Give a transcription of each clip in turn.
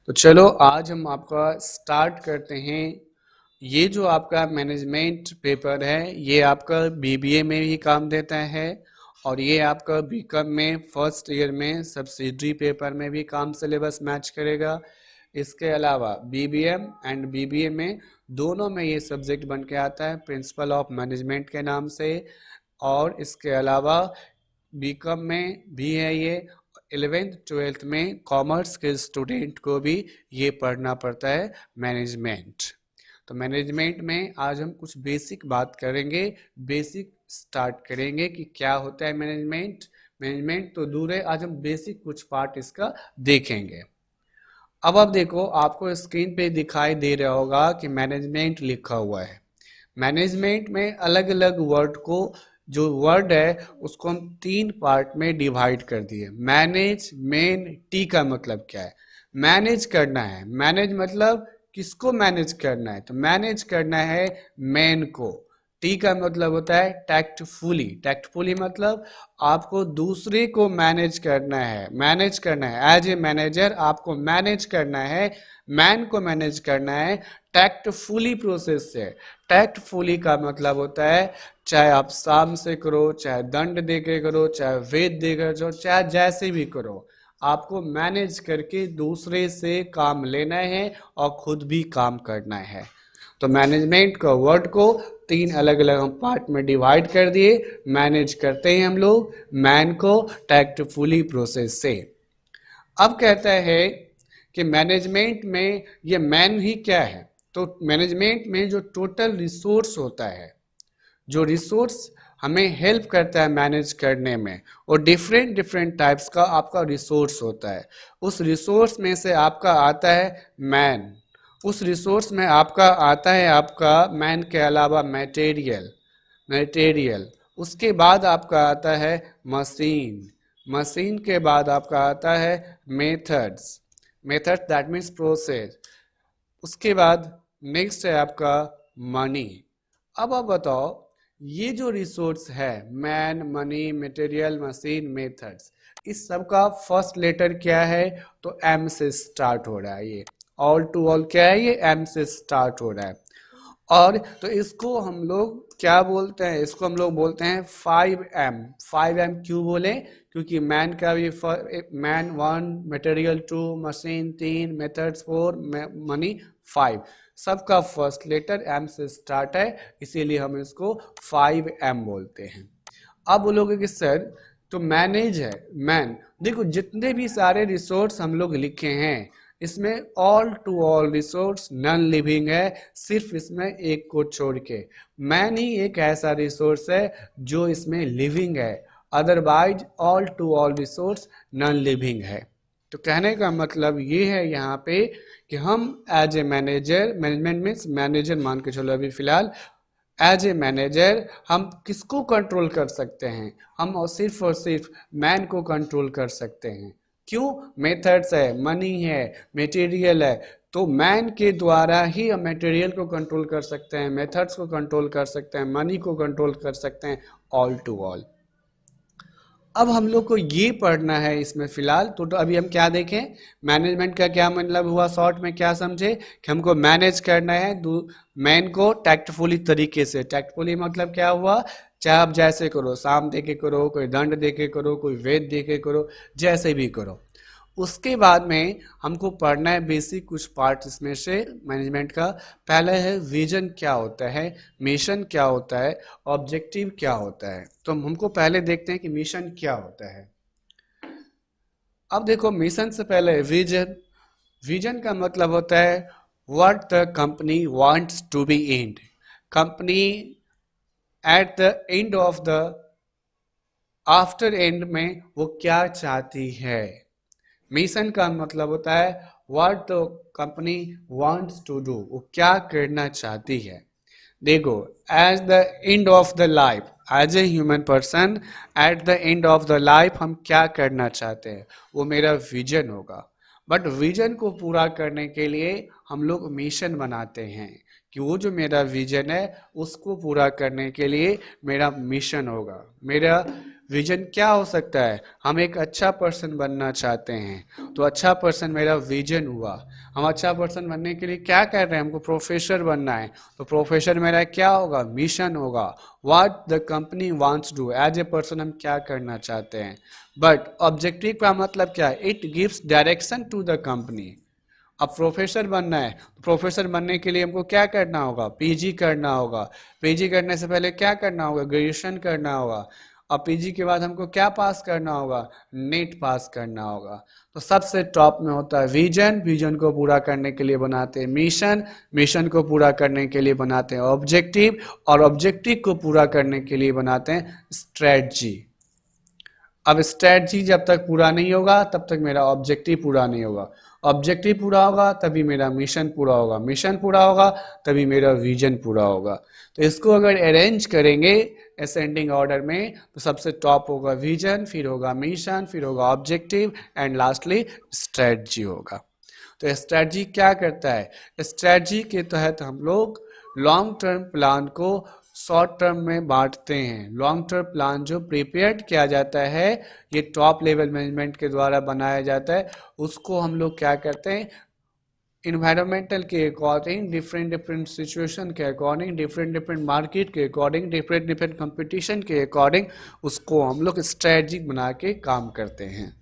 तो चलो आज हम आपका स्टार्ट करते हैं। ये जो आपका मैनेजमेंट पेपर है ये आपका बीबीए में भी काम देता है और ये आपका बीकॉम में फर्स्ट ईयर में सब्सिडरी पेपर में भी काम सिलेबस मैच करेगा। इसके अलावा बीबीएम एंड बीबीए में दोनों में ये सब्जेक्ट बन के आता है प्रिंसिपल ऑफ मैनेजमेंट के नाम से। और इसके अलावा बीकॉम में भी है ये। 11th-12th में कॉमर्स के स्टूडेंट को भी ये पढ़ना पड़ता है मैनेजमेंट। तो मैनेजमेंट में आज हम कुछ बेसिक बात करेंगे, बेसिक स्टार्ट करेंगे कि क्या होता है मैनेजमेंट। मैनेजमेंट तो दूर है, आज हम बेसिक कुछ पार्ट इसका देखेंगे। अब आप देखो, आपको स्क्रीन पे दिखाई दे रहा होगा कि मैनेजमेंट लिखा हुआ है। मैनेजमेंट में अलग अलग वर्ड को, जो वर्ड है उसको हम 3 पार्ट में डिवाइड कर दिए। मैनेज, मेन, टी का मतलब क्या है? मैनेज करना है। मैनेज मतलब किसको मैनेज करना है? तो मैनेज करना है मैन को। टी का मतलब होता है टैक्टफुली। टैक्टफुली मतलब आपको दूसरे को मैनेज करना है। मैनेज करना है एज ए मैनेजर, आपको मैनेज करना है, मैन को मैनेज करना है टैक्टफुली प्रोसेस से। टैक्टफुली का मतलब होता है चाहे आप साम से करो, चाहे दंड दे के करो, चाहे वेद दे कर करो, चाहे जैसे भी करो, आपको मैनेज करके दूसरे से काम लेना है और खुद भी काम करना है। तो मैनेजमेंट का वर्ड को 3 अलग अलग हम पार्ट में डिवाइड कर दिए। मैनेज करते हैं हम लोग मैन को टैक्टफुली प्रोसेस से। अब कहता है कि मैनेजमेंट में ये मैन ही क्या है? तो मैनेजमेंट में जो टोटल रिसोर्स होता है, जो रिसोर्स हमें हेल्प करता है मैनेज करने में, और डिफरेंट डिफरेंट टाइप्स का आपका रिसोर्स होता है। उस रिसोर्स में से आपका आता है मैन। उस रिसोर्स में आपका आता है आपका मैन के अलावा मटेरियल। मटेरियल उसके बाद आपका आता है मशीन। मशीन के बाद आपका आता है methods. Method that means process. उसके बाद नेक्स्ट है आपका मनी। अब आप बताओ, ये जो रिसोर्स है man, money, material, machine, methods, इस सब का फर्स्ट लेटर क्या है? तो एम से स्टार्ट हो रहा है। ये ऑल टू ऑल क्या है? ये एम से स्टार्ट हो रहा है। और तो इसको हम लोग क्या बोलते हैं? इसको हम लोग बोलते हैं 5M। 5M क्यों बोले? क्योंकि मैन का भी man 1, material 2, machine 3, methods 4, money 5, सबका फर्स्ट लेटर एम से स्टार्ट है, इसीलिए हम इसको 5M बोलते हैं। अब बोलोगे कि सर तो मैनेज है मैन। देखो जितने भी सारे रिसोर्स हम लोग लिखे हैं इसमें all to all resource non living है, सिर्फ इसमें एक को छोड़ के। मैन ही एक ऐसा रिसोर्स है जो इसमें लिविंग है, otherwise all to all resource non living है। तो कहने का मतलब ये है यहाँ पे कि हम as a manager, management means manager मान के चलो अभी फिलहाल, एज ए मैनेजर हम किसको कंट्रोल कर सकते हैं? हम और सिर्फ मैन को कंट्रोल कर सकते हैं। क्यों? मेथड्स है, मनी है, मटेरियल है। तो मैन के द्वारा ही हम मटेरियल को कंट्रोल कर सकते हैं, मेथड्स को कंट्रोल कर सकते हैं, मनी को कंट्रोल कर सकते हैं, ऑल टू ऑल। अब हम लोग को ये पढ़ना है इसमें फिलहाल। तो अभी हम क्या देखें? मैनेजमेंट का क्या मतलब हुआ, शॉर्ट में क्या समझे कि हमको मैनेज करना है मैन को टैक्टफुली तरीके से। टैक्टफुली मतलब क्या हुआ? चाहे आप जैसे करो, साम दे के करो, कोई दंड दे के करो, कोई वेद दे के करो, जैसे भी करो। उसके बाद में हमको पढ़ना है बेसिक कुछ पार्ट इसमें से मैनेजमेंट का। पहला है विजन क्या होता है, मिशन क्या होता है, ऑब्जेक्टिव क्या होता है। तो हमको पहले देखते हैं कि मिशन क्या होता है। अब देखो, मिशन से पहले विजन। विजन का मतलब होता है what the company wants to be end. Company at the end of the, after end में वो क्या चाहती है। मिशन का मतलब होता है what the company wants to do, वो क्या करना चाहती है। देखो, at the end of the life, as a human person, at the end of the life हम क्या करना चाहते हैं, वो मेरा विजन होगा। बट विजन को पूरा करने के लिए हम लोग मिशन बनाते हैं कि वो जो मेरा विजन है उसको पूरा करने के लिए मेरा मिशन होगा। मेरा विजन क्या हो सकता है? हम एक अच्छा पर्सन बनना चाहते हैं तो अच्छा पर्सन मेरा विजन हुआ। हम अच्छा पर्सन बनने के लिए क्या कर रहे हैं? हमको प्रोफेसर बनना है तो प्रोफेसर मेरा क्या होगा? मिशन होगा। What the company wants do, as a person हम क्या करना चाहते हैं। बट ऑब्जेक्टिव का मतलब क्या है? It gives direction to the company. अब प्रोफेसर बनना है तो प्रोफेसर बनने के लिए हमको क्या करना होगा? पीजी करना होगा। पीजी करने से पहले क्या करना होगा? ग्रेजुएशन करना होगा। अब पीजी के बाद हमको क्या पास करना होगा? नेट पास करना होगा। तो सबसे टॉप में होता है विजन। विजन को पूरा करने के लिए बनाते हैं मिशन। मिशन को पूरा करने के लिए बनाते हैं ऑब्जेक्टिव, और ऑब्जेक्टिव को पूरा करने के लिए बनाते हैं स्ट्रेटजी। अब स्ट्रेटजी जब तक पूरा नहीं होगा तब तक मेरा ऑब्जेक्टिव पूरा नहीं होगा। ऑब्जेक्टिव पूरा होगा तभी मेरा मिशन पूरा होगा। मिशन पूरा होगा तभी मेरा विजन पूरा होगा। तो इसको अगर अरेंज करेंगे असेंडिंग ऑर्डर में तो सबसे टॉप होगा विजन, फिर होगा मिशन, फिर होगा ऑब्जेक्टिव एंड लास्टली स्ट्रेटजी होगा। तो स्ट्रेटजी क्या करता है? स्ट्रेटजी के तहत हम लोग लॉन्ग टर्म प्लान को शॉर्ट टर्म में बांटते हैं। लॉन्ग टर्म प्लान जो प्रिपेयर्ड किया जाता है ये टॉप लेवल मैनेजमेंट के द्वारा बनाया जाता है, उसको हम लोग क्या करते हैं? इन्वायरमेंटल के अकॉर्डिंग, डिफरेंट डिफरेंट सिचुएशन के अकॉर्डिंग, डिफरेंट डिफरेंट मार्केट के अकॉर्डिंग, डिफरेंट डिफरेंट कंपटीशन के अकॉर्डिंग उसको हम लोग स्ट्रेटजी बना के काम करते हैं।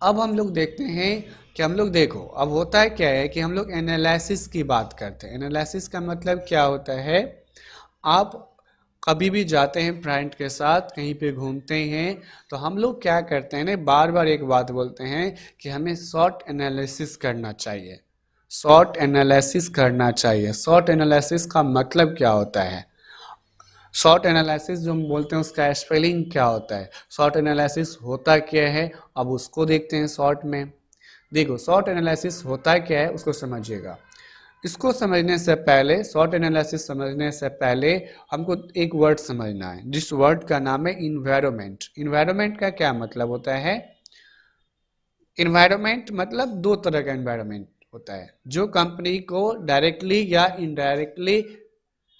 अब हम लोग देखते हैं कि हम लोग देखो अब होता है क्या है कि हम लोग एनालिसिस की बात करते हैं। एनालिसिस का मतलब क्या होता है? आप कभी भी जाते हैं फ्रेंड के साथ कहीं पे घूमते हैं तो हम लोग क्या करते हैं ना, बार बार एक बात बोलते हैं कि हमें शॉर्ट एनालिसिस करना चाहिए। शॉर्ट एनालिसिस करना चाहिए। शॉर्ट एनालिसिस का मतलब क्या होता है? शॉर्ट एनालिसिस जो हम बोलते हैं उसका स्पेलिंग क्या होता है? शॉर्ट एनालिसिस होता क्या है अब उसको देखते हैं शॉर्ट में। देखो शॉर्ट एनालिसिस होता क्या है उसको समझिएगा। इसको समझने से पहले, शॉर्ट एनालिसिस समझने से पहले हमको एक वर्ड समझना है जिस वर्ड का नाम है इन्वायरमेंट। इन्वायरमेंट का क्या मतलब होता है? इन्वायरमेंट मतलब दो तरह का इन्वायरमेंट होता है जो कंपनी को डायरेक्टली या इनडायरेक्टली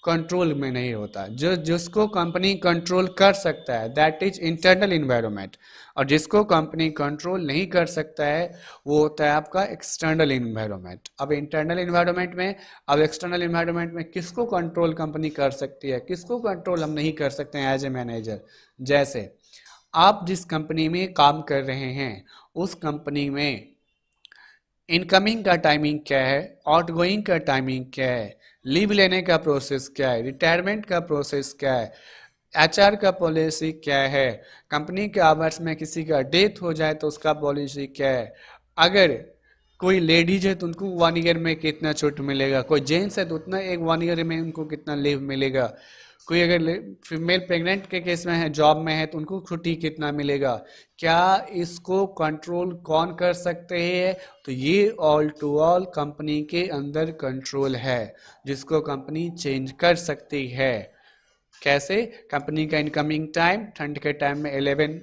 कंट्रोल में नहीं होता। जो जिसको कंपनी कंट्रोल कर सकता है दैट इज इंटरनल इन्वायरमेंट, और जिसको कंपनी कंट्रोल नहीं कर सकता है वो होता है आपका एक्सटर्नल इन्वायरमेंट। अब इंटरनल इन्वायरमेंट में, अब एक्सटर्नल इन्वायरमेंट में किसको कंट्रोल कंपनी कर सकती है, किसको कंट्रोल हम नहीं कर सकते हैं एज ए मैनेजर। जैसे आप जिस कंपनी में काम कर रहे हैं उस कंपनी में इनकमिंग का टाइमिंग क्या है, आउटगोइंग का टाइमिंग क्या है, लीव लेने का प्रोसेस क्या है, रिटायरमेंट का प्रोसेस क्या है, एचआर का पॉलिसी क्या है, कंपनी के आवर्स में किसी का डेथ हो जाए तो उसका पॉलिसी क्या है, अगर कोई लेडीज है तो उनको 1 ईयर में कितना छूट मिलेगा, कोई जेंट्स है तो उतना एक 1 ईयर में उनको कितना लीव मिलेगा, कोई अगर फीमेल प्रेग्नेंट के केस में है, जॉब में है तो उनको छुट्टी कितना मिलेगा, क्या इसको कंट्रोल कौन कर सकते हैं? तो ये ऑल टू ऑल कंपनी के अंदर कंट्रोल है जिसको कंपनी चेंज कर सकती है। कैसे? कंपनी का इनकमिंग टाइम ठंड के टाइम में 11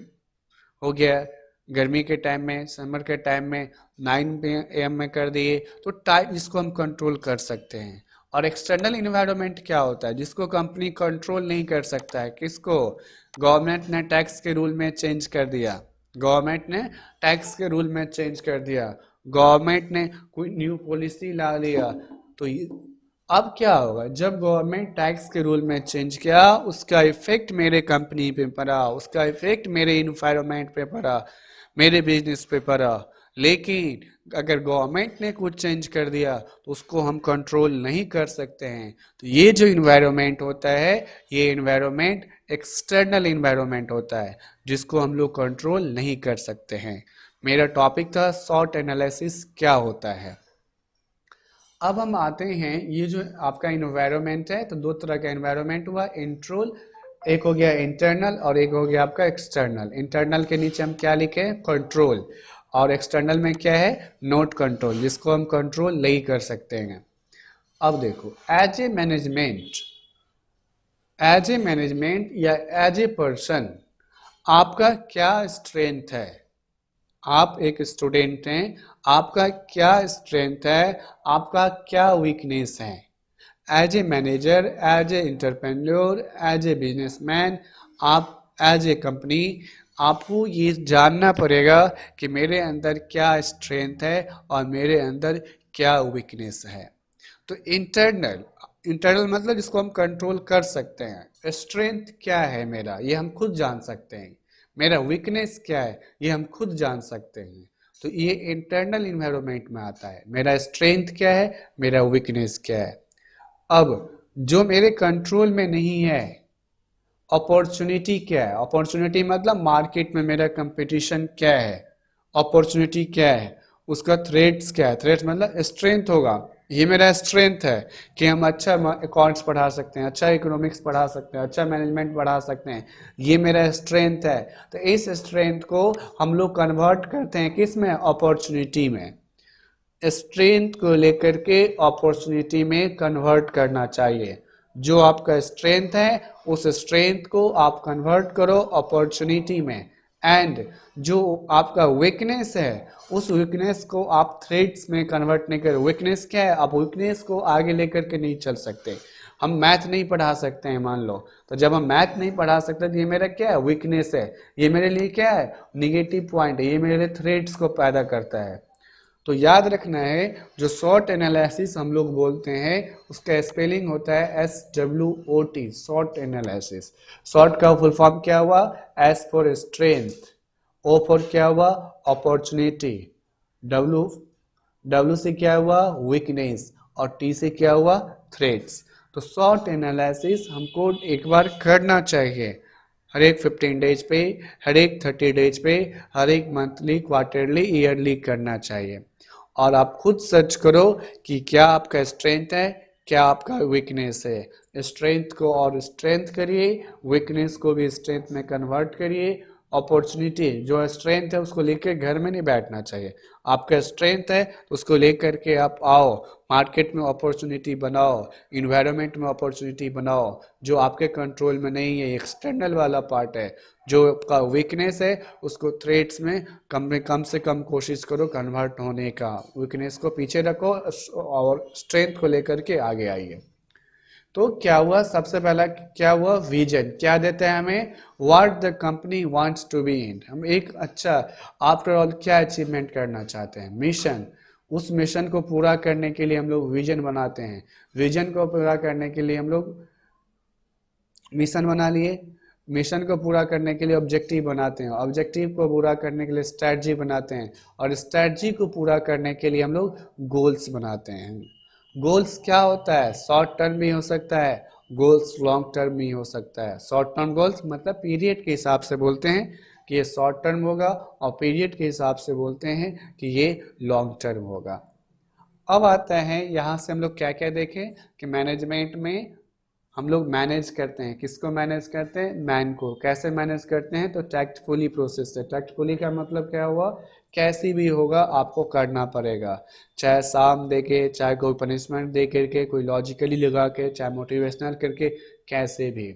हो गया, गर्मी के टाइम में, समर के टाइम में 9 AM में कर दिए, तो टाइम इसको हम कंट्रोल कर सकते हैं। और एक्सटर्नल इन्वायरमेंट क्या होता है जिसको कंपनी कंट्रोल नहीं कर सकता है? किसको? गवर्नमेंट ने टैक्स के रूल में चेंज कर दिया, गवर्नमेंट ने टैक्स के रूल में चेंज कर दिया, गवर्नमेंट ने कोई न्यू पॉलिसी ला दिया, तो अब क्या होगा जब गवर्नमेंट टैक्स के रूल में चेंज किया उसका इफेक्ट मेरे कंपनी पे पड़ा, उसका इफेक्ट मेरे इन्वायरमेंट पे पड़ा, मेरे बिजनेस पे पड़ा। लेकिन अगर गवर्नमेंट ने कुछ चेंज कर दिया तो उसको हम कंट्रोल नहीं कर सकते हैं। तो ये जो इन्वायरमेंट होता है ये इन्वायरमेंट एक्सटर्नल इन्वायरमेंट होता है जिसको हम लोग कंट्रोल नहीं कर सकते हैं। मेरा टॉपिक था शॉर्ट एनालिसिस क्या होता है। अब हम आते हैं ये जो आपका इन्वायरमेंट है तो दो तरह का इन्वायरमेंट हुआ, इंट्रोल, एक हो गया इंटरनल और एक हो गया आपका एक्सटर्नल। इंटरनल के नीचे हम क्या लिखे? कंट्रोल। और एक्सटर्नल में क्या है? नॉट कंट्रोल, जिसको हम कंट्रोल नहीं कर सकते हैं। अब देखो as a management, as a management या एज ए पर्सन आपका क्या स्ट्रेंथ है? आप एक स्टूडेंट हैं, आपका क्या स्ट्रेंथ है, आपका क्या वीकनेस है। As a manager, as a entrepreneur, as a businessman, आप एज ए कंपनी, आपको ये जानना पड़ेगा कि मेरे अंदर क्या स्ट्रेंथ है और मेरे अंदर क्या वीकनेस है। तो इंटरनल, इंटरनल मतलब जिसको हम कंट्रोल कर सकते हैं। स्ट्रेंथ क्या है मेरा, ये हम खुद जान सकते हैं। मेरा वीकनेस क्या है, ये हम खुद जान सकते हैं। तो ये इंटरनल इन्वायरमेंट में आता है। मेरा स्ट्रेंथ क्या है, मेरा वीकनेस क्या है। अब जो मेरे कंट्रोल में नहीं है, अपॉर्चुनिटी क्या है। अपॉर्चुनिटी मतलब मार्केट में मेरा कंपटीशन क्या है, अपॉर्चुनिटी क्या है, उसका थ्रेट्स क्या है। थ्रेट्स मतलब स्ट्रेंथ होगा, ये मेरा स्ट्रेंथ है कि हम अच्छा अकाउंट्स पढ़ा सकते हैं, अच्छा इकोनॉमिक्स पढ़ा सकते हैं, अच्छा मैनेजमेंट पढ़ा सकते हैं, ये मेरा स्ट्रेंथ है। तो इस स्ट्रेंथ को हम लोग कन्वर्ट करते हैं किस में, अपॉर्चुनिटी में। स्ट्रेंथ को लेकर के अपॉर्चुनिटी में कन्वर्ट करना चाहिए। जो आपका स्ट्रेंथ है उस स्ट्रेंथ को आप कन्वर्ट करो अपॉर्चुनिटी में, एंड जो आपका वीकनेस है उस वीकनेस को आप थ्रेट्स में कन्वर्ट नहीं करो। वीकनेस क्या है, आप वीकनेस को आगे लेकर के नहीं चल सकते। हम मैथ नहीं पढ़ा सकते हैं मान लो, तो जब हम मैथ नहीं पढ़ा सकते तो ये मेरा क्या है, वीकनेस है। ये मेरे लिए क्या है, निगेटिव पॉइंट है, ये मेरे लिए थ्रेट्स को पैदा करता है। तो याद रखना है, जो शॉर्ट एनालिसिस हम लोग बोलते हैं उसका स्पेलिंग होता है SWOT, शॉर्ट एनालिसिस। शॉर्ट का फुल फॉर्म क्या हुआ, S for strength, O for क्या हुआ, अपॉर्चुनिटी, W W से क्या हुआ, वीकनेस, और T से क्या हुआ, थ्रेट्स। तो शॉर्ट एनालिसिस हमको एक बार करना चाहिए, हर एक 15 डेज पे, हर एक 30 डेज पे, हर एक मंथली, क्वार्टरली, ईयरली करना चाहिए। और आप खुद सर्च करो कि क्या आपका स्ट्रेंथ है, क्या आपका वीकनेस है। स्ट्रेंथ को और स्ट्रेंथ करिए, वीकनेस को भी स्ट्रेंथ में कन्वर्ट करिए। अपॉर्चुनिटी, जो स्ट्रेंथ है उसको लेकर घर में नहीं बैठना चाहिए। आपका स्ट्रेंथ है तो उसको लेकर के आप आओ, मार्केट में अपॉर्चुनिटी बनाओ, इन्वायरमेंट में अपॉर्चुनिटी बनाओ। जो आपके कंट्रोल में नहीं है, एक्सटर्नल वाला पार्ट है, जो आपका वीकनेस है उसको थ्रेट्स में कम से कम कोशिश करो कन्वर्ट होने का। वीकनेस को पीछे रखो और स्ट्रेंथ को लेकर के आगे आइए। तो क्या हुआ, सबसे पहला क्या हुआ, विजन क्या देते हैं हमें, what the company wants to be in. हम एक अच्छा, आफ्टर ऑल क्या अचीवमेंट करना चाहते हैं, मिशन। उस मिशन को पूरा करने के लिए हम लोग विजन बनाते हैं। विजन को पूरा करने के लिए हम लोग मिशन बना लिए, मिशन को पूरा करने के लिए ऑब्जेक्टिव बनाते हैं, ऑब्जेक्टिव को पूरा करने के लिए स्ट्रेटजी बनाते हैं, और स्ट्रेटजी को पूरा करने के लिए हम लोग गोल्स बनाते हैं। गोल्स क्या होता है, शॉर्ट टर्म भी हो सकता है, गोल्स लॉन्ग टर्म भी हो सकता है। शॉर्ट टर्म गोल्स मतलब पीरियड के हिसाब से बोलते हैं कि ये शॉर्ट टर्म होगा, और पीरियड के हिसाब से बोलते हैं कि ये लॉन्ग टर्म होगा। अब आता है यहाँ से हम लोग क्या क्या देखें कि मैनेजमेंट में हम लोग मैनेज करते हैं, किसको मैनेज करते हैं, मैन को। कैसे मैनेज करते हैं, तो टैक्टफुली प्रोसेस से। टैक्टफुली का मतलब क्या हुआ, कैसी भी होगा आपको करना पड़ेगा, चाहे शाम दे के, चाहे कोई पनिशमेंट दे करके, कोई लॉजिकली लगा के, चाहे मोटिवेशनल करके, कैसे भी।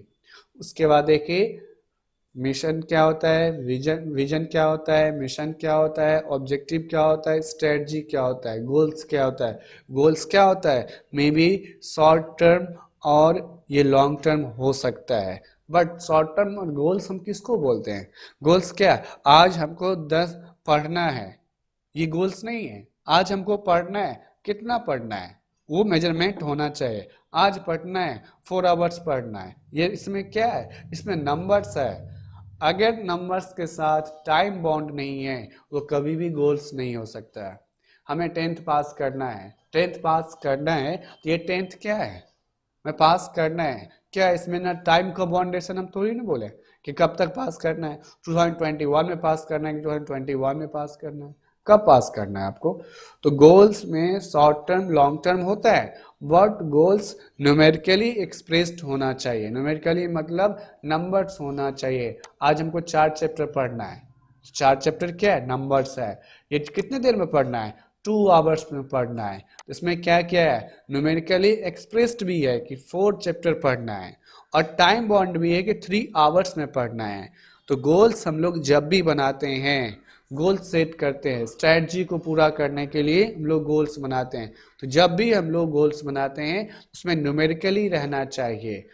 उसके बाद देखिए मिशन क्या होता है, विजन, विजन क्या होता है, मिशन क्या होता है, ऑब्जेक्टिव क्या होता है, स्ट्रेटजी क्या होता है, गोल्स क्या होता है। गोल्स क्या होता है, मे बी शॉर्ट टर्म और ये लॉन्ग टर्म हो सकता है। बट शॉर्ट टर्म और गोल्स हम किसको बोलते हैं, गोल्स क्या, आज हमको 10 पढ़ना है, ये गोल्स नहीं है। आज हमको पढ़ना है, कितना पढ़ना है वो मेजरमेंट होना चाहिए। आज पढ़ना है 4 आवर्स पढ़ना है, ये इसमें क्या है, इसमें नंबर्स है। अगर नंबर्स के साथ टाइम बॉन्ड नहीं है वो कभी भी गोल्स नहीं हो सकता है। हमें 10th पास करना है, 10th पास करना है तो ये 10th क्या है, मैं पास करना है। क्या इसमें ना टाइम का बाउंडेशन हम थोड़ी ना बोले कि कब तक पास करना है, 2021 में पास करना है कि 2021 में पास करना है, कब पास करना है आपको। तो गोल्स में शॉर्ट टर्म लॉन्ग टर्म होता है, बट गोल्स न्यूमेरिकली एक्सप्रेस्ड होना चाहिए। न्यूमेरिकली मतलब नंबर्स होना चाहिए। आज हमको 4 चैप्टर पढ़ना है, 4 चैप्टर क्या है, नंबर्स है। ये कितने देर में पढ़ना है, 2 आवर्स में पढ़ना है। इसमें क्या क्या है, न्यूमेरिकली एक्सप्रेस्ड भी है कि 4 चैप्टर पढ़ना है, और टाइम बॉन्ड भी है कि 3 आवर्स में पढ़ना है। तो गोल्स हम लोग जब भी बनाते हैं गोल सेट करते हैं, स्ट्रैटेजी को पूरा करने के लिए हम लोग गोल्स बनाते हैं। तो जब भी हम लोग गोल्स बनाते हैं उसमें न्यूमेरिकली रहना चाहिए।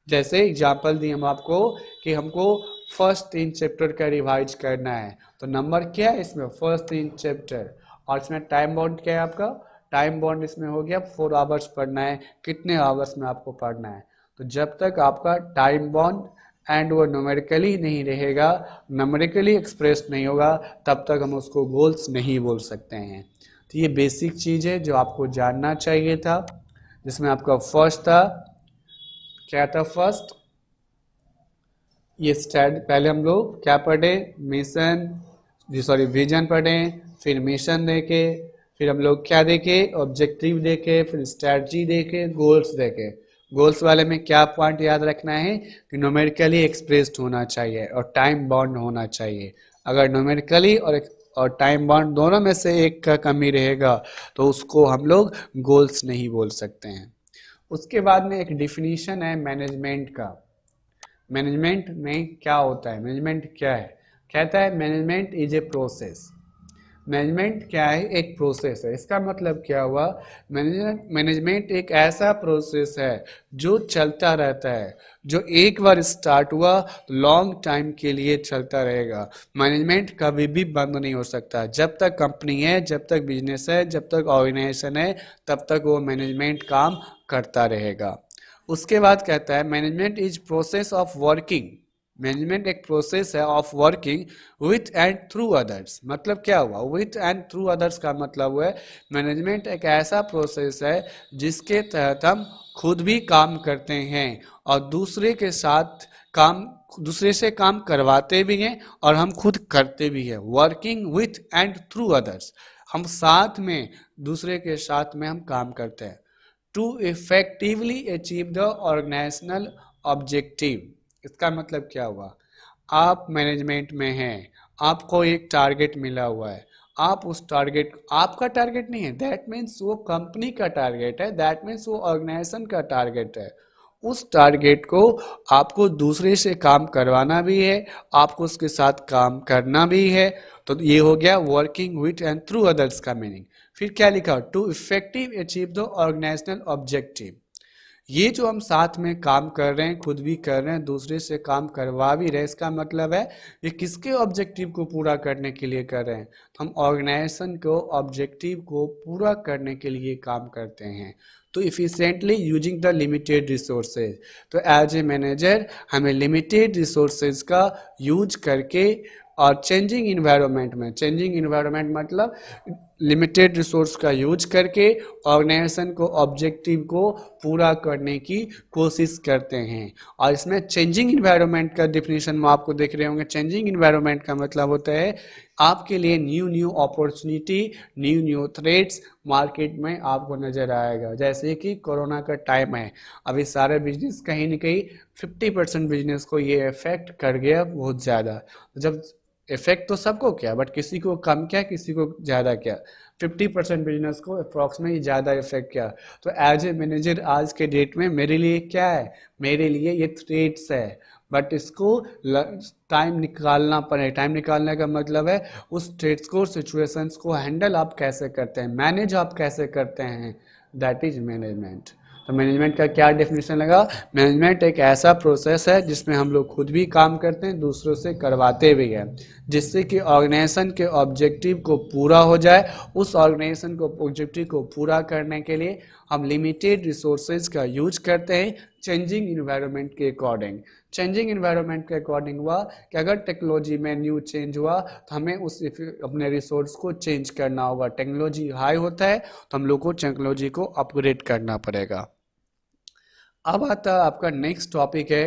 जैसे एग्जाम्पल दी हम आपको कि हमको फर्स्ट 3 चैप्टर का रिवाइज करना है, तो नंबर क्या है इसमें, फर्स्ट 3 चैप्टर, और इसमें टाइम बाउंड क्या है आपका, टाइम बाउंड इसमें हो गया 4 आवर्स पढ़ना है, कितने आवर्स में आपको पढ़ना है। तो जब तक आपका टाइम बाउंड एंड वो न्यूमेरिकली नहीं रहेगा, न्यूमेरिकली एक्सप्रेस नहीं होगा, तब तक हम उसको गोल्स नहीं बोल सकते हैं। तो ये बेसिक चीज़ है जो आपको जानना चाहिए था, जिसमें आपका फर्स्ट था, क्या था फर्स्ट, ये स्टैट पहले हम लोग क्या पढ़े, मिशन, सॉरी विजन पढ़े, फिर मिशन देखे, फिर हम लोग क्या देखे, ऑब्जेक्टिव देखे, फिर स्ट्रैटेजी देखे, गोल्स देखे। गोल्स वाले में क्या पॉइंट याद रखना है कि न्यूमेरिकली एक्सप्रेस्ड होना चाहिए और टाइम बाउंड होना चाहिए। अगर न्यूमेरिकली और टाइम बाउंड दोनों में से एक का कमी रहेगा तो उसको हम लोग गोल्स नहीं बोल सकते हैं। उसके बाद में एक डिफिनीशन है मैनेजमेंट का। मैनेजमेंट में क्या होता है, मैनेजमेंट क्या है, कहता है management is a process. Management क्या है, एक प्रोसेस है। इसका मतलब क्या हुआ, मैनेजमेंट एक ऐसा प्रोसेस है जो चलता रहता है, जो एक बार स्टार्ट हुआ तो लॉन्ग टाइम के लिए चलता रहेगा। मैनेजमेंट कभी भी बंद नहीं हो सकता, जब तक कंपनी है, जब तक बिजनेस है, जब तक ऑर्गेनाइजेशन है, तब तक वो मैनेजमेंट काम करता रहेगा। उसके बाद कहता है management is process of working. Management एक प्रोसेस है of working with and through others. मतलब क्या हुआ, विथ एंड थ्रू अदर्स का मतलब हुआ है मैनेजमेंट एक ऐसा प्रोसेस है जिसके तहत हम खुद भी काम करते हैं और दूसरे के साथ काम, दूसरे से काम करवाते भी हैं और हम खुद करते भी हैं। Working with and through others, हम साथ में, दूसरे के साथ में हम काम करते हैं। To effectively achieve the organisational objective. इसका मतलब क्या हुआ, आप मैनेजमेंट में हैं, आपको एक टारगेट मिला हुआ है, आप उस टारगेट, आपका टारगेट नहीं है, दैट मीन्स वो कंपनी का टारगेट है, दैट मीन्स वो ऑर्गेनाइजेशन का टारगेट है। उस टारगेट को आपको दूसरे से काम करवाना भी है, आपको उसके साथ काम करना भी है। तो ये हो गया working with and through others का मीनिंग। फिर क्या लिखा, to effective achieve the organisational objective. ये जो हम साथ में काम कर रहे हैं, खुद भी कर रहे हैं, दूसरे से काम करवा भी रहे हैं, इसका मतलब है ये किसके ऑब्जेक्टिव को पूरा करने के लिए कर रहे हैं, तो हम ऑर्गेनाइजेशन को ऑब्जेक्टिव को पूरा करने के लिए काम करते हैं। तो efficiently using the limited resources, तो एज ए मैनेजर हमें लिमिटेड रिसोर्सेज का यूज करके और चेंजिंग इन्वायरमेंट में, चेंजिंग इन्वायरमेंट मतलब लिमिटेड रिसोर्स का यूज करके ऑर्गेनाइजेशन को ऑब्जेक्टिव को पूरा करने की कोशिश करते हैं। और इसमें चेंजिंग इन्वायरमेंट का डिफिनीशन में आपको देख रहे होंगे, चेंजिंग इन्वायरमेंट का मतलब होता है आपके लिए new new opportunity, new new threats market में आपको नजर आएगा। जैसे कि कोरोना का टाइम है, अभी सारे बिजनेस कहीं ना कहीं 50% बिजनेस को ये इफेक्ट कर गया बहुत ज़्यादा। जब इफेक्ट तो सबको क्या, बट किसी को कम क्या, किसी को ज़्यादा क्या, 50% बिजनेस को अप्रॉक्सीमेटली ज़्यादा इफेक्ट किया। तो एज ए मैनेजर आज के डेट में मेरे लिए क्या है, मेरे लिए ये थ्रेट्स है, बट इसको टाइम निकालना पड़े। टाइम निकालने का मतलब है उस थ्रेट्स को, सिचुएशंस को हैंडल आप कैसे करते हैं, मैनेज आप कैसे करते हैं, दैट इज मैनेजमेंट। तो मैनेजमेंट का क्या डेफिनेशन लगा, मैनेजमेंट एक ऐसा प्रोसेस है जिसमें हम लोग खुद भी काम करते हैं, दूसरों से करवाते भी हैं, जिससे कि ऑर्गेनाइजेशन के ऑब्जेक्टिव को पूरा हो जाए। उस ऑर्गेनाइजेशन को ऑब्जेक्टिव को पूरा करने के लिए हम लिमिटेड रिसोर्सेज का यूज करते हैं चेंजिंग इन्वायरमेंट के अकॉर्डिंग। चेंजिंग इन्वायरमेंट के अकॉर्डिंग हुआ कि अगर टेक्नोलॉजी में न्यू चेंज हुआ तो हमें उस अपने रिसोर्स को चेंज करना होगा। टेक्नोलॉजी हाई होता है तो हम लोग को टेक्नोलॉजी को अपग्रेड करना पड़ेगा। अब आता है आपका नेक्स्ट टॉपिक है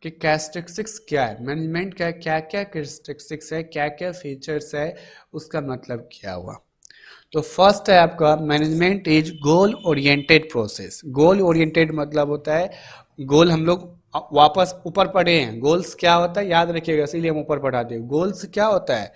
कि कैरेक्टरिस्टिक्स क्या है, मैनेजमेंट का क्या क्या कैरेक्टरिस्टिक्स है, क्या क्या फीचर्स है, उसका मतलब क्या हुआ। तो फर्स्ट है आपका management is goal oriented process. Goal oriented मतलब होता है, गोल हम लोग वापस ऊपर पढ़े हैं, गोल्स क्या होता है याद रखिएगा, इसीलिए हम ऊपर पढ़ाते हैं। गोल्स क्या होता है,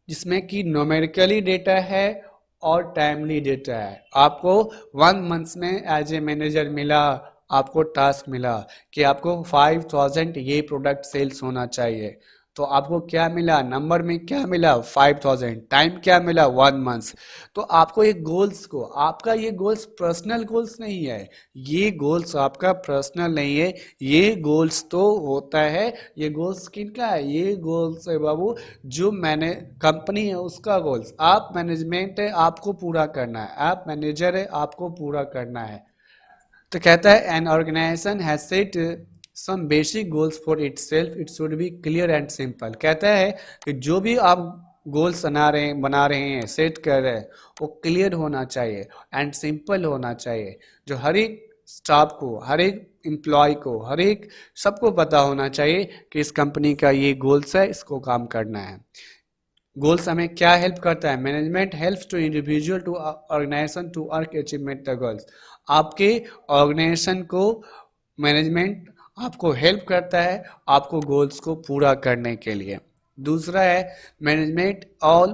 जिसमें कि न्यूमेरिकली डेटा है और टाइमली डेटा है। आपको 1 मंथ में एज ए मैनेजर मिला, आपको टास्क मिला कि आपको 5000 ये प्रोडक्ट सेल्स होना चाहिए, तो आपको क्या मिला, नंबर में क्या मिला 5000, टाइम क्या मिला 1 मंथ। तो आपको ये गोल्स को, आपका ये गोल्स पर्सनल गोल्स नहीं है, ये गोल्स आपका पर्सनल नहीं है, ये गोल्स तो होता है, ये गोल्स किनका है, ये गोल्स है बाबू जो मैंने कंपनी है उसका गोल्स। आप मैनेजमेंट है, आपको पूरा करना है, आप मैनेजर है, आपको पूरा करना है। तो कहता है an organisation has set some basic goals for itself, it should be clear and simple. कहता है कि जो भी आप गोल्स बना रहे हैं, सेट कर रहे हैं, वो क्लियर होना चाहिए एंड सिंपल होना चाहिए, जो हर एक स्टाफ को, हर एक एम्प्लॉय को, हर एक सबको पता होना चाहिए कि इस कंपनी का ये गोल्स है, इसको काम करना है। गोल्स हमें क्या हेल्प करता है, management helps to individual to organisation to work achievement the goals. आपके ऑर्गेनाइजेशन को मैनेजमेंट आपको हेल्प करता है आपको गोल्स को पूरा करने के लिए। दूसरा है मैनेजमेंट ऑल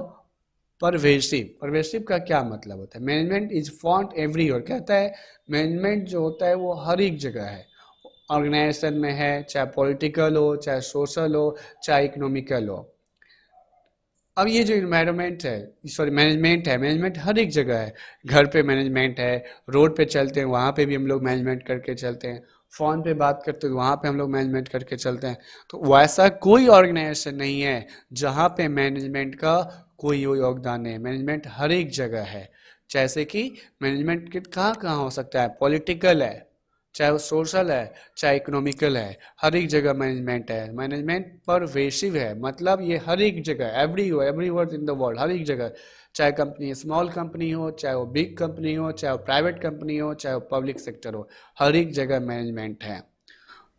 परवेसिव। परवेसिव का क्या मतलब होता है, मैनेजमेंट इज फाउंड एवरीवेयर। कहता है मैनेजमेंट जो होता है वो हर एक जगह है, ऑर्गेनाइजेशन में है, चाहे पॉलिटिकल हो, चाहे सोशल हो, चाहे इकोनॉमिकल हो। अब ये जो इन्वायरमेंट है, सॉरी मैनेजमेंट है, मैनेजमेंट हर एक जगह है। घर पे मैनेजमेंट है, रोड पे चलते हैं वहाँ पे भी हम लोग मैनेजमेंट करके चलते हैं, फ़ोन पे बात करते हैं वहाँ पे हम लोग मैनेजमेंट करके चलते हैं। तो वैसा कोई ऑर्गेनाइजेशन नहीं है जहाँ पे मैनेजमेंट का कोई योगदान नहीं है, मैनेजमेंट हर एक जगह है। जैसे कि मैनेजमेंट के कहाँ कहाँ हो सकता है, पॉलिटिकल है, चाहे वो सोशल है, चाहे इकोनॉमिकल है, हर एक जगह मैनेजमेंट है। मैनेजमेंट परवेसिव है, मतलब ये हर एक जगह, एवरीवेयर इन द वर्ल्ड, हर एक जगह, चाहे कंपनी स्मॉल कंपनी हो, चाहे वो बिग कंपनी हो, चाहे वो प्राइवेट कंपनी हो, चाहे वो पब्लिक सेक्टर हो, हर एक जगह मैनेजमेंट है।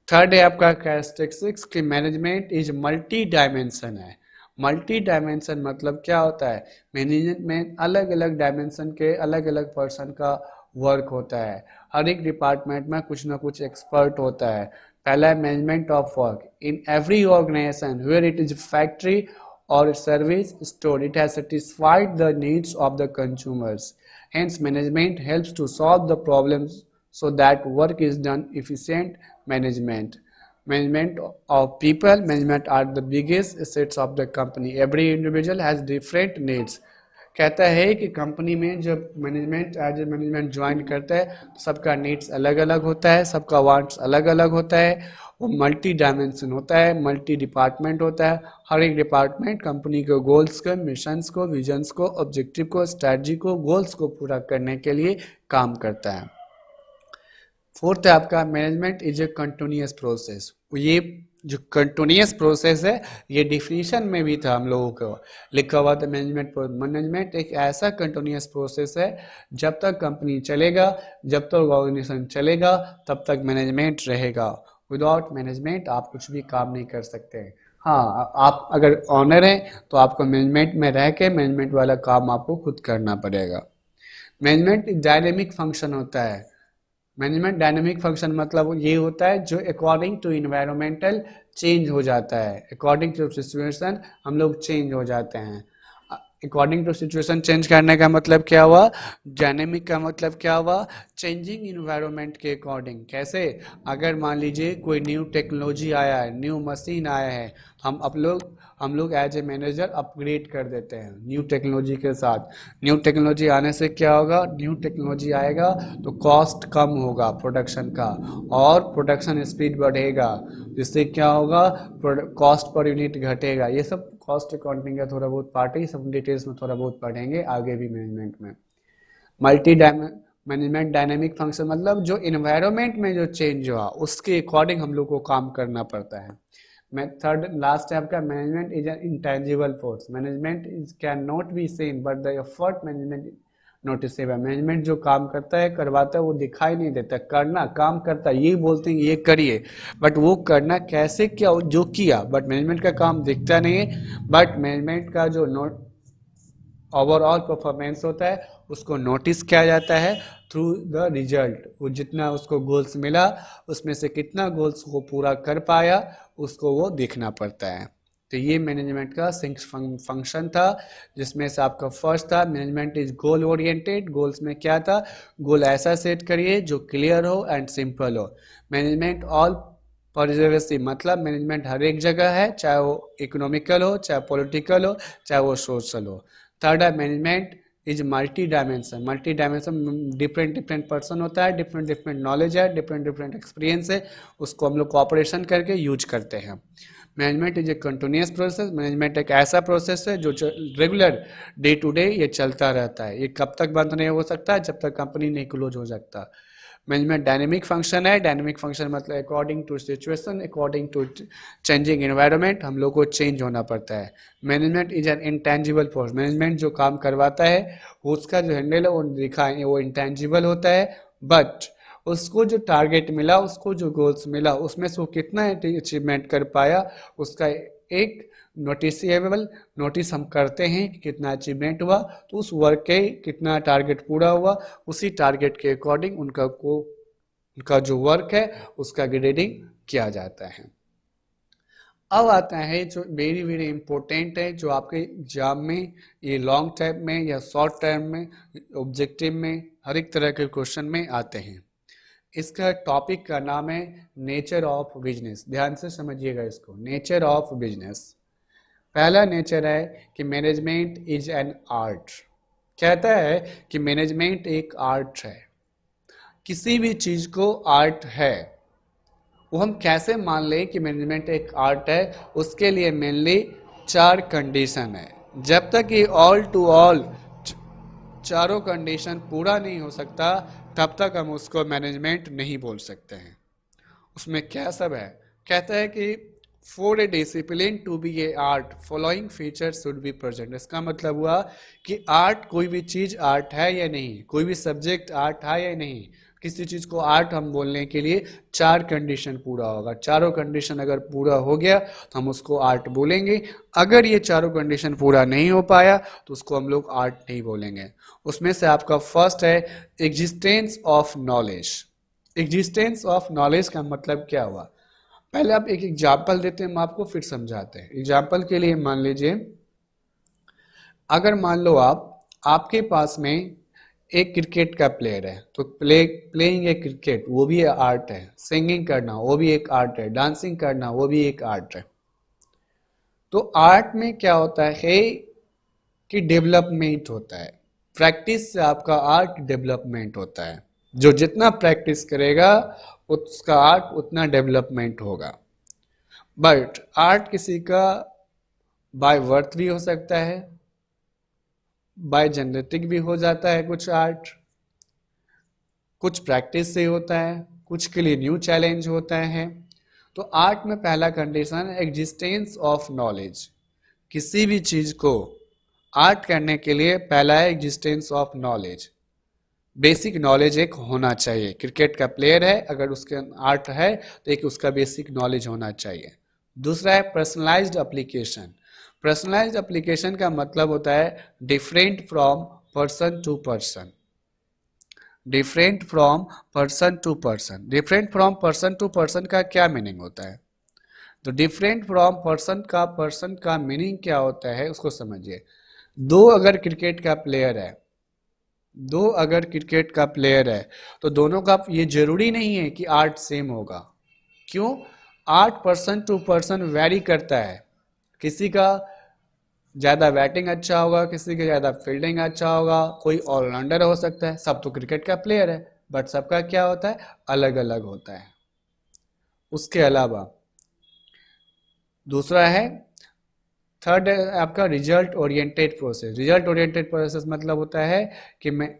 थर्ड है आपका कैरेक्टरिस्टिक्स कि मैनेजमेंट इज मल्टी डायमेंशन है। मल्टी डायमेंशन मतलब क्या होता है, मैनेजमेंट में अलग अलग डायमेंशन के अलग अलग पर्सन का वर्क होता है, हर एक डिपार्टमेंट में कुछ ना कुछ एक्सपर्ट होता है। पहला है management of work in every organisation where it is factory और service store, it has satisfied the needs of the consumers, hence management helps to solve the problems so that work is done efficient. Management of people, management are the biggest assets of the company, every individual has different needs। कहता है कि company में जब management as a management join करता है तो सबका needs अलग अलग होता है, सबका वांट्स अलग अलग होता है, वो मल्टी डायमेंशन होता है, मल्टी डिपार्टमेंट होता है। हर एक डिपार्टमेंट कंपनी के गोल्स को, मिशंस को, विजन्स को, ऑब्जेक्टिव को, स्ट्रैटेजी को, गोल्स को पूरा करने के लिए काम करता है। फोर्थ है आपका management is a continuous process. ये जो कंटिन्यूअस प्रोसेस है ये डिफिनीशन में भी था हम लोगों को लिखा हुआ था। मैनेजमेंट एक ऐसा कंटिन्यूअस प्रोसेस है, जब तक कंपनी चलेगा, जब तक ऑर्गेनाइजेशन चलेगा, तब तक मैनेजमेंट रहेगा। विदाउट मैनेजमेंट आप कुछ भी काम नहीं कर सकते। हाँ, आप अगर ऑनर हैं तो आपको मैनेजमेंट में रह के मैनेजमेंट वाला काम आपको खुद करना पड़ेगा। मैनेजमेंट डायनेमिक फंक्शन होता है। मैनेजमेंट डायनेमिक फंक्शन मतलब ये होता है जो अकॉर्डिंग टू इन्वायरमेंटल चेंज हो जाता है, अकॉर्डिंग टू सिचुएशन हम लोग चेंज हो जाते हैं। अकॉर्डिंग टू सिचुएशन चेंज करने का मतलब क्या हुआ, डायनेमिक का मतलब क्या हुआ, चेंजिंग इन्वायरमेंट के अकॉर्डिंग। कैसे, अगर मान लीजिए कोई न्यू टेक्नोलॉजी आया है, न्यू मशीन आया है, हम लोग एज ए मैनेजर अपग्रेड कर देते हैं न्यू टेक्नोलॉजी के साथ। न्यू टेक्नोलॉजी आने से क्या होगा, न्यू टेक्नोलॉजी आएगा तो कॉस्ट कम होगा प्रोडक्शन का और प्रोडक्शन स्पीड बढ़ेगा, जिससे क्या होगा, कॉस्ट पर यूनिट घटेगा। ये सब कॉस्ट अकाउंटिंग का थोड़ा बहुत पार्ट है, ये सब डिटेल्स में थोड़ा बहुत पढ़ेंगे आगे भी मैनेजमेंट में। मल्टी मैनेजमेंट डायनेमिक फंक्शन मतलब जो इन्वायरमेंट में जो चेंज हुआ उसके अकॉर्डिंग हम लोग को काम करना पड़ता है। थर्ड लास्ट है आपका management is an intangible force. Management is can not be seen but the effort management noticeable. Management जो काम करता है, करवाता है, वो दिखाई नहीं देता, करना काम करता है, ये बोलते हैं ये करिए, बट वो करना कैसे क्या जो किया, बट मैनेजमेंट का काम दिखता नहीं है। बट मैनेजमेंट का जो ओवरऑल परफॉर्मेंस होता है उसको नोटिस किया जाता है थ्रू द रिजल्ट। वो जितना उसको गोल्स मिला उसमें से कितना गोल्स को पूरा कर पाया उसको वो देखना पड़ता है। तो ये मैनेजमेंट का सिक्स फंक्शन था, जिसमें से आपका फर्स्ट था management is goal oriented. Goals में क्या था, गोल ऐसा सेट करिए जो क्लियर हो एंड सिंपल हो। मैनेजमेंट ऑल परवेसिव मतलब मैनेजमेंट हर एक जगह है, चाहे वो इकोनॉमिकल हो, चाहे पॉलिटिकल हो, चाहे वो सोशल हो। थर्ड है management is multi dimension. Multi dimension different different person होता है, डिफरेंट डिफरेंट नॉलेज है, डिफरेंट डिफरेंट एक्सपीरियंस है, उसको हम लोग कोऑपरेशन करके यूज करते हैं। Management is a continuous process. Management एक ऐसा प्रोसेस है जो रेगुलर डे टू डे ये चलता रहता है। ये कब तक बंद नहीं हो सकता, जब तक कंपनी नहीं क्लोज हो सकता। मैनेजमेंट डायनेमिक फंक्शन है। डायनेमिक फंक्शन मतलब according to situation, according to changing environment हम लोग को चेंज होना पड़ता है। Management is an intangible force. Management जो काम करवाता है उसका जो हैंडल है वो दिखाएं वो इंटेंजिबल होता है, बट उसको जो टारगेट मिला, उसको जो गोल्स मिला, उसमें से वो कितना अचीवमेंट कर पाया, उसका एक नोटिसेबल नोटिस हम करते हैं कि कितना अचीवमेंट हुआ, तो उस वर्क के कितना टारगेट पूरा हुआ, उसी टारगेट के अकॉर्डिंग उनका जो वर्क है उसका ग्रेडिंग किया जाता है। अब आता है जो वेरी वेरी इंपॉर्टेंट है, जो आपके एग्जाम में ये लॉन्ग टर्म में या शॉर्ट टर्म में ऑब्जेक्टिव में हर एक तरह के क्वेश्चन में आते हैं। इसका टॉपिक का नाम है नेचर ऑफ बिजनेस। ध्यान से समझिएगा इसको, नेचर ऑफ बिजनेस। पहला नेचर है कि मैनेजमेंट इज एन आर्ट। कहता है कि मैनेजमेंट एक आर्ट है। किसी भी चीज को आर्ट है, वो हम कैसे मान लें कि मैनेजमेंट एक आर्ट है, उसके लिए मेनली 4 कंडीशन है। जब तक ये ऑल टू ऑल चारों कंडीशन पूरा नहीं हो सकता, तब तक हम उसको मैनेजमेंट नहीं बोल सकते हैं। उसमें क्या सब है, कहता है कि for a discipline to be a art following features should be present. इसका मतलब हुआ कि आर्ट, कोई भी चीज आर्ट है या नहीं, कोई भी सब्जेक्ट आर्ट है या नहीं, किसी चीज को आर्ट हम बोलने के लिए 4 कंडीशन पूरा होगा। चारों कंडीशन अगर पूरा हो गया तो हम उसको आर्ट बोलेंगे। अगर ये चारों कंडीशन पूरा नहीं हो पाया तो उसको हम लोग आर्ट नहीं बोलेंगे। उसमें से आपका फर्स्ट है existence of knowledge. Existence of knowledge का मतलब क्या हुआ, पहले आप एक एग्जाम्पल देते हैं, हम आपको फिर समझाते हैं। एग्जाम्पल के लिए मान लीजिए, अगर मान लो आपके पास में एक क्रिकेट का प्लेयर है, तो प्लेइंग ए क्रिकेट वो भी आर्ट है, सिंगिंग करना वो भी एक आर्ट है, डांसिंग करना वो भी एक आर्ट है। तो आर्ट में क्या होता है कि डेवलपमेंट होता है। प्रैक्टिस से आपका आर्ट डेवलपमेंट होता है। जो जितना प्रैक्टिस करेगा उसका आर्ट उतना डेवलपमेंट होगा। बट आर्ट किसी का बाय बर्थ भी हो सकता है, बाय जेनेटिक भी हो जाता है, कुछ आर्ट कुछ प्रैक्टिस से होता है, कुछ के लिए न्यू चैलेंज होता है। तो आर्ट में पहला कंडीशन है एग्जिस्टेंस ऑफ नॉलेज। किसी भी चीज को आर्ट करने के लिए पहला है existence of knowledge. Basic knowledge एक होना चाहिए। क्रिकेट का प्लेयर है, अगर उसके आर्ट है तो एक उसका बेसिक नॉलेज होना चाहिए। दूसरा है पर्सनलाइज्ड एप्लीकेशन। पर्सनलाइज्ड एप्लीकेशन का मतलब होता है different from person to person. Different from person to person. Different from person to person का क्या मीनिंग होता है, तो डिफरेंट फ्रॉम पर्सन का मीनिंग क्या होता है उसको समझिए। अगर क्रिकेट का प्लेयर है, अगर क्रिकेट का प्लेयर है तो दोनों का ये जरूरी नहीं है कि आर्ट सेम होगा। क्यों, art person to person vary करता है। किसी का ज़्यादा बैटिंग अच्छा होगा, किसी का ज़्यादा फील्डिंग अच्छा होगा, कोई ऑलराउंडर हो सकता है। सब तो क्रिकेट का प्लेयर है, बट सबका क्या होता है, अलग अलग होता है। उसके अलावा दूसरा है, थर्ड है आपका result oriented process. Result oriented process मतलब होता है कि मैं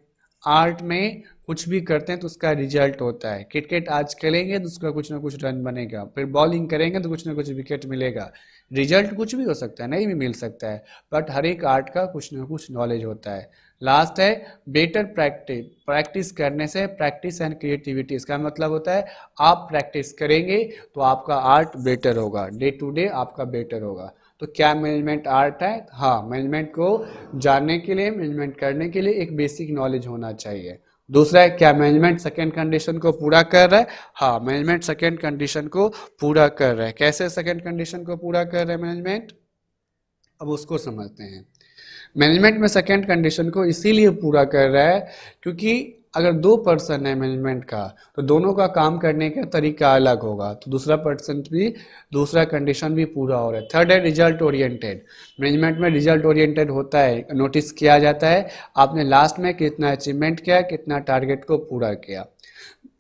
आर्ट में कुछ भी करते हैं तो उसका रिजल्ट होता है। क्रिकेट आज खेलेंगे तो उसका कुछ ना कुछ रन बनेगा, फिर बॉलिंग करेंगे तो कुछ ना कुछ विकेट मिलेगा। रिजल्ट कुछ भी हो सकता है, नहीं भी मिल सकता है, बट हर एक आर्ट का कुछ ना कुछ नॉलेज होता है। लास्ट है बेटर प्रैक्टिस। प्रैक्टिस करने से, प्रैक्टिस एंड क्रिएटिविटी, इसका मतलब होता है आप प्रैक्टिस करेंगे तो आपका आर्ट बेटर होगा, डे टू डे आपका बेटर होगा। तो क्या मैनेजमेंट आर्ट है? हाँ, मैनेजमेंट को जानने के लिए, मैनेजमेंट करने के लिए एक बेसिक नॉलेज होना चाहिए। दूसरा है, क्या मैनेजमेंट सेकेंड कंडीशन को पूरा कर रहा है? हाँ, मैनेजमेंट सेकेंड कंडीशन को पूरा कर रहा है। कैसे सेकेंड कंडीशन को पूरा कर रहा है मैनेजमेंट, अब उसको समझते हैं। मैनेजमेंट में सेकेंड कंडीशन को इसीलिए पूरा कर रहा है क्योंकि अगर दो पर्सन है मैनेजमेंट का तो दोनों का काम करने का तरीका अलग होगा, तो दूसरा पर्सन भी, दूसरा कंडीशन भी पूरा हो रहा है। थर्ड है रिजल्ट ओरिएंटेड। मैनेजमेंट में रिजल्ट ओरिएंटेड होता है, नोटिस किया जाता है आपने लास्ट में कितना अचीवमेंट किया, कितना टारगेट को पूरा किया।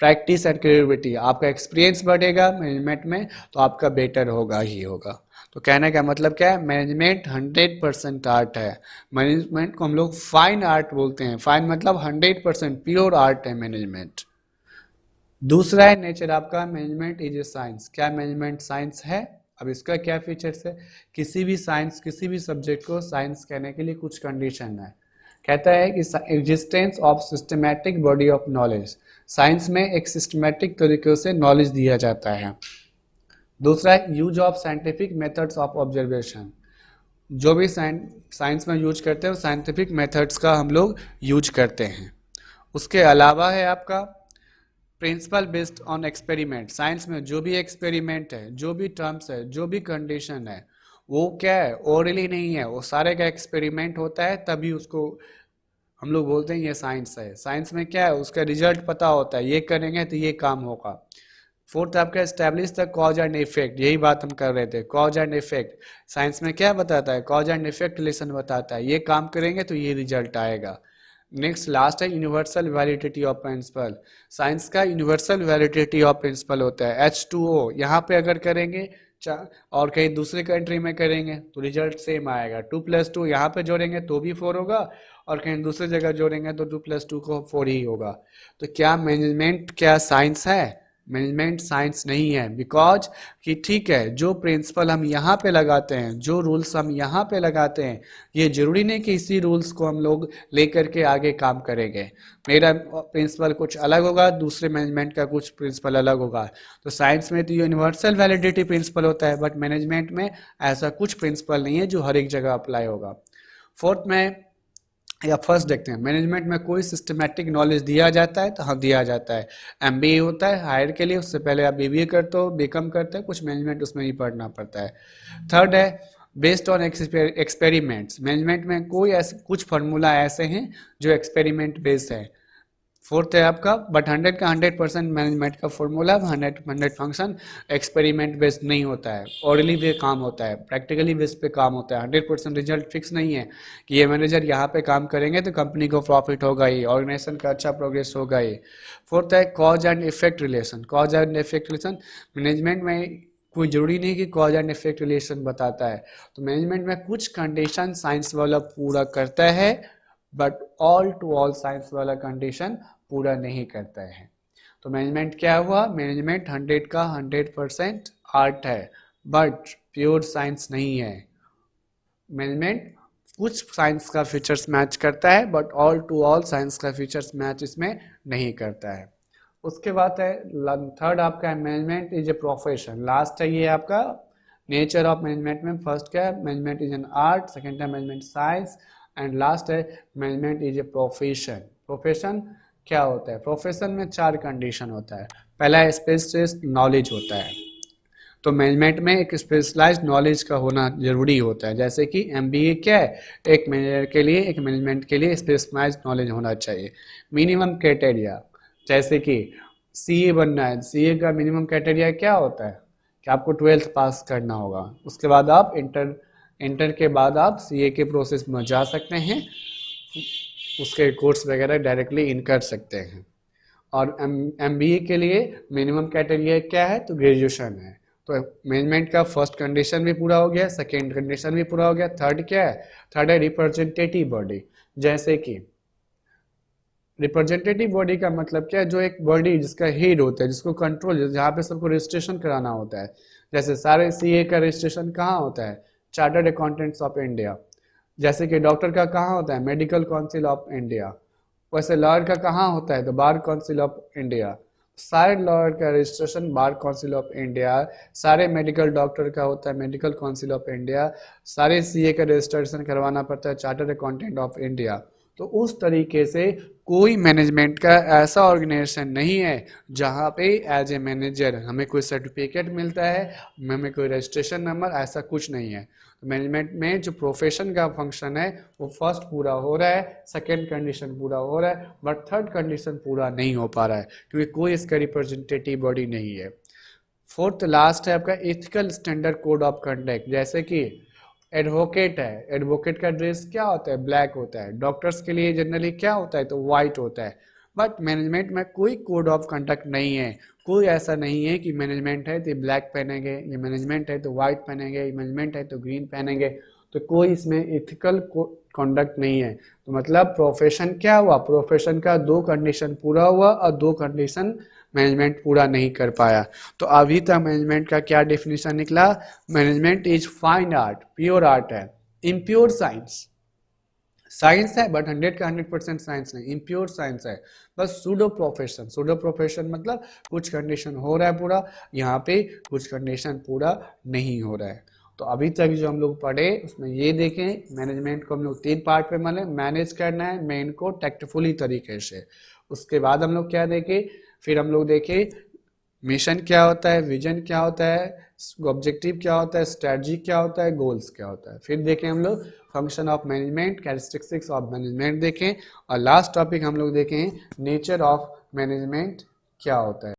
प्रैक्टिस एंड क्रिएटिविटी, आपका एक्सपीरियंस बढ़ेगा मैनेजमेंट में तो आपका बेटर होगा ही होगा। तो कहने का मतलब क्या है, मैनेजमेंट 100% आर्ट है। मैनेजमेंट को हम लोग फाइन आर्ट बोलते हैं। फाइन मतलब 100% प्योर आर्ट है मैनेजमेंट। दूसरा है नेचर आपका, मैनेजमेंट इज ए साइंस। क्या मैनेजमेंट साइंस है? अब इसका क्या फीचर्स है, किसी भी साइंस, किसी भी सब्जेक्ट को साइंस कहने के लिए कुछ कंडीशन है। कहता है कि existence of systematic body of knowledge, science में एक सिस्टमैटिक तरीके से नॉलेज दिया जाता है। दूसरा है use of scientific methods of observation, जो भी साइंस में यूज करते हैं साइंटिफिक मेथड्स का हम लोग यूज करते हैं। उसके अलावा है आपका principle based on experiment, science में जो भी एक्सपेरिमेंट है, जो भी टर्म्स है, जो भी कंडीशन है, वो क्या है, ओरली नहीं है, वो सारे का एक्सपेरिमेंट होता है तभी उसको हम लोग बोलते हैं ये साइंस है। साइंस में क्या है, उसका रिजल्ट पता होता है, ये करेंगे तो ये काम होगा। फोर्थ आपका establish the cause and effect, यही बात हम कर रहे थे, कॉज एंड इफेक्ट। साइंस में क्या बताता है, कॉज एंड इफेक्ट रिलेशन बताता है, ये काम करेंगे तो ये रिजल्ट आएगा। नेक्स्ट लास्ट है universal validity of principle, science का यूनिवर्सल वैलिडिटी ऑफ प्रिंसिपल होता है। H2O यहाँ पे अगर करेंगे और कहीं दूसरे कंट्री में करेंगे तो रिजल्ट सेम आएगा। 2+2 यहाँ पे जोड़ेंगे तो भी 4 होगा, और कहीं दूसरी जगह जोड़ेंगे तो 2+2 को 4 ही होगा। तो क्या मैनेजमेंट क्या साइंस है? मैनेजमेंट साइंस नहीं है, बिकॉज कि ठीक है जो प्रिंसिपल हम यहाँ पे लगाते हैं, जो रूल्स हम यहाँ पे लगाते हैं, ये जरूरी नहीं कि इसी रूल्स को हम लोग लेकर के आगे काम करेंगे। मेरा प्रिंसिपल कुछ अलग होगा, दूसरे मैनेजमेंट का कुछ प्रिंसिपल अलग होगा। तो साइंस में तो यूनिवर्सल वैलिडिटी प्रिंसिपल होता है, बट मैनेजमेंट में ऐसा कुछ प्रिंसिपल नहीं है जो हर एक जगह अप्लाई होगा। फोर्थ में या फर्स्ट देखते हैं, मैनेजमेंट में कोई सिस्टमैटिक नॉलेज दिया जाता है? तो हाँ दिया जाता है। MBA होता है हायर के लिए, उससे पहले आप BBA करते हो, BCom करते हो, कुछ मैनेजमेंट उसमें ही पढ़ना पड़ता है। थर्ड है बेस्ड ऑन एक्सपेरिमेंट्स, मैनेजमेंट में कोई ऐसे कुछ फार्मूला ऐसे हैं जो एक्सपेरिमेंट बेस्ड है। फोर्थ है आपका बट 100 का 100% मैनेजमेंट का फॉर्मूला, 100 फंक्शन एक्सपेरिमेंट बेस्ड नहीं होता है, ऑर्डरली वे काम होता है, प्रैक्टिकली बेस पे काम होता है। 100% रिजल्ट फिक्स नहीं है कि ये मैनेजर यहाँ पे काम करेंगे तो कंपनी को प्रॉफिट होगा ही, ऑर्गेनाइजेशन का अच्छा प्रोग्रेस होगा ही। फोर्थ है cause and effect relation, cause and effect relation management में कोई जरूरी नहीं कि कॉज एंड इफेक्ट रिलेशन बताता है। तो मैनेजमेंट में कुछ कंडीशन साइंस वाला पूरा करता है, but all to all science वाला कंडीशन पूरा नहीं करता है। तो मैनेजमेंट क्या हुआ, मैनेजमेंट 100 का 100% आर्ट है, बट प्योर साइंस नहीं है। मैनेजमेंट कुछ साइंस का फीचर्स मैच करता है, but all to all science का फीचर्स मैच इसमें नहीं करता है। उसके बाद है थर्ड आपका है management is a profession. Last है ये आपका नेचर ऑफ मैनेजमेंट में, फर्स्ट क्या है management is an art, second है मैनेजमेंट साइंस, एंड लास्ट है management is a profession. Profession क्या होता है, प्रोफेशन में 4 कंडीशन होता है। पहला है स्पेशलिस्ट नॉलेज होता है, तो मैनेजमेंट में एक स्पेशलाइज्ड नॉलेज का होना जरूरी होता है। जैसे कि MBA क्या है, एक मैनेजर के लिए, एक मैनेजमेंट के लिए स्पेशलाइज्ड नॉलेज होना चाहिए। मिनिमम क्राइटेरिया, जैसे कि CA बनना है, CA का मिनिमम क्राइटेरिया क्या होता है कि आपको 12th पास करना होगा, उसके बाद आप इंटर के बाद आप CA के प्रोसेस में जा सकते हैं, उसके कोर्स वगैरह डायरेक्टली इन कर सकते हैं। और MBA के लिए मिनिमम क्राइटेरिया क्या है, तो ग्रेजुएशन है। तो मैनेजमेंट का फर्स्ट कंडीशन भी पूरा हो गया, सेकेंड कंडीशन भी पूरा हो गया। थर्ड क्या है, थर्ड है रिप्रेजेंटेटिव बॉडी। जैसे कि रिप्रेजेंटेटिव बॉडी का मतलब क्या है, जो एक बॉडी जिसका हेड होता है, जिसको कंट्रोल, जहाँ पे सबको रजिस्ट्रेशन कराना होता है। जैसे सारे CA का रजिस्ट्रेशन कहाँ होता है, चार्टर्ड अकाउंटेंट्स ऑफ इंडिया। जैसे कि डॉक्टर का कहाँ होता है, मेडिकल काउंसिल ऑफ इंडिया। वैसे लॉयर का कहाँ होता है, तो बार काउंसिल ऑफ इंडिया। सारे लॉयर का registration bar council of India, सारे मेडिकल डॉक्टर का होता है मेडिकल काउंसिल ऑफ इंडिया, सारे CA का रजिस्ट्रेशन करवाना पड़ता है चार्टर्ड अकाउंटेंट ऑफ इंडिया। तो उस तरीके से कोई मैनेजमेंट का ऐसा ऑर्गेनाइजेशन नहीं है जहाँ पे एज ए मैनेजर हमें कोई सर्टिफिकेट मिलता है, हमें कोई रजिस्ट्रेशन नंबर, ऐसा कुछ नहीं है। तो मैनेजमेंट में जो प्रोफेशन का फंक्शन है वो फर्स्ट पूरा हो रहा है, सेकंड कंडीशन पूरा हो रहा है, बट थर्ड कंडीशन पूरा नहीं हो पा रहा है क्योंकि कोई इसका रिप्रेजेंटेटिव बॉडी नहीं है। फोर्थ लास्ट है आपका ethical standard code of conduct. जैसे कि एडवोकेट है, एडवोकेट का ड्रेस क्या होता है, ब्लैक होता है। डॉक्टर्स के लिए जनरली क्या होता है, तो वाइट होता है। बट मैनेजमेंट में कोई कोड ऑफ कंडक्ट नहीं है, कोई ऐसा नहीं है कि मैनेजमेंट है तो ब्लैक पहनेंगे, ये मैनेजमेंट है तो वाइट पहनेंगे, ये मैनेजमेंट है तो ग्रीन पहनेंगे। तो कोई इसमें एथिकल कंडक्ट नहीं है। तो मतलब प्रोफेशन क्या हुआ, प्रोफेशन का दो कंडीशन पूरा हुआ और दो कंडीशन मैनेजमेंट पूरा नहीं कर पाया। तो अभी तक मैनेजमेंट का क्या डेफिनेशन निकला, management is fine art, pure art है, इम्प्योर साइंस। साइंस है बट 100 का 100% साइंस नहीं, इम्प्योर साइंस है, बस सूडो प्रोफेशन। सूडो प्रोफेशन मतलब कुछ कंडीशन हो रहा है पूरा, यहाँ पे कुछ कंडीशन पूरा नहीं हो रहा है। तो अभी तक जो हम लोग पढ़े उसमें ये देखें, मैनेजमेंट को हम लोग 3 पार्ट में माने, मैनेज करना है मेन को टैक्टफुली तरीके से। उसके बाद हम लोग क्या देखें, फिर हम लोग देखें मिशन क्या होता है, विजन क्या होता है, ऑब्जेक्टिव क्या होता है, स्ट्रेटजी क्या होता है, गोल्स क्या होता है। फिर देखें हम लोग function of management, characteristics of management देखें, और लास्ट टॉपिक हम लोग देखें नेचर ऑफ मैनेजमेंट क्या होता है।